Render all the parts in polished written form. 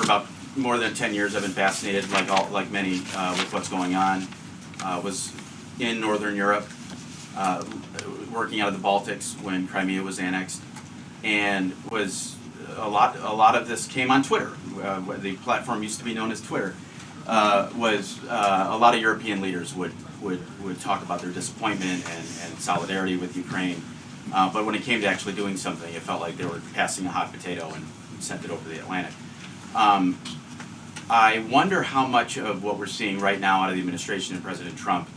about more than 10 years, I've been fascinated, like many, with what's going on. Was in Northern Europe, working out of the Baltics when Crimea was annexed, and was a lot of this came on Twitter. The platform used to be known as Twitter. Was a lot of European leaders would talk about their disappointment and solidarity with Ukraine, but when it came to actually doing something, it felt like they were passing a hot potato and sent it over the Atlantic. I wonder how much of what we're seeing right now out of the administration and President Trump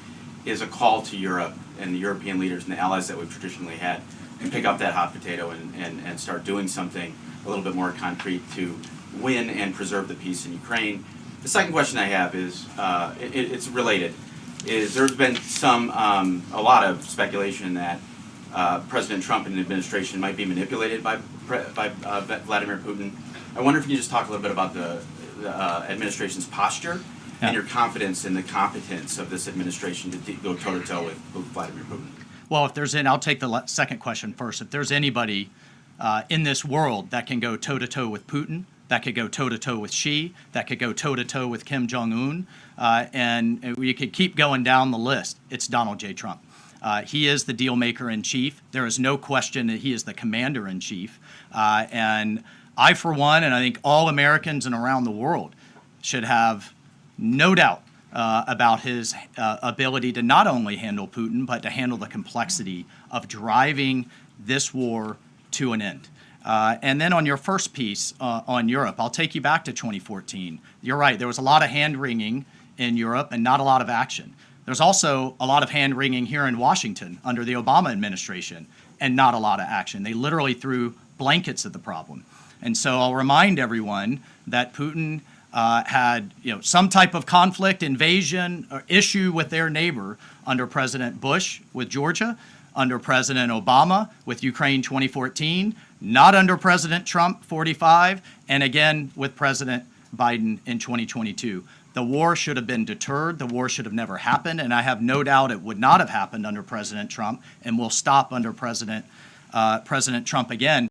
is a call to Europe and the European leaders and the allies that we've traditionally had to pick up that hot potato and start doing something a little bit more concrete to win and preserve the peace in Ukraine. The second question I have is, it's related, is there's been a lot of speculation that President Trump and the administration might be manipulated by Vladimir Putin. I wonder if you could just talk a little bit about the administration's posture and your confidence in the competence of this administration to go toe-to-toe with Vladimir Putin. Well, if there's I'll take the second question first. If there's anybody in this world that can go toe-to-toe with Putin, that could go toe-to-toe with Xi, that could go toe-to-toe with Kim Jong Un, and we could keep going down the list, it's Donald J. Trump. He is the deal maker in chief. There is no question that he is the commander in chief. And I, for one, and I think all Americans and around the world should have no doubt about his ability to not only handle Putin, but to handle the complexity of driving this war to an end. And then on your first piece on Europe, I'll take you back to 2014. You're right, there was a lot of hand-wringing in Europe and not a lot of action. There's also a lot of hand-wringing here in Washington under the Obama administration and not a lot of action. They literally threw blankets at the problem. And so I'll remind everyone that Putin had some type of conflict, invasion, or issue with their neighbor under President Bush with Georgia, under President Obama with Ukraine 2014, not under President Trump 45, and again with President Biden in 2022. The war should have been deterred. The war should have never happened, and I have no doubt it would not have happened under President Trump and will stop under President Trump again.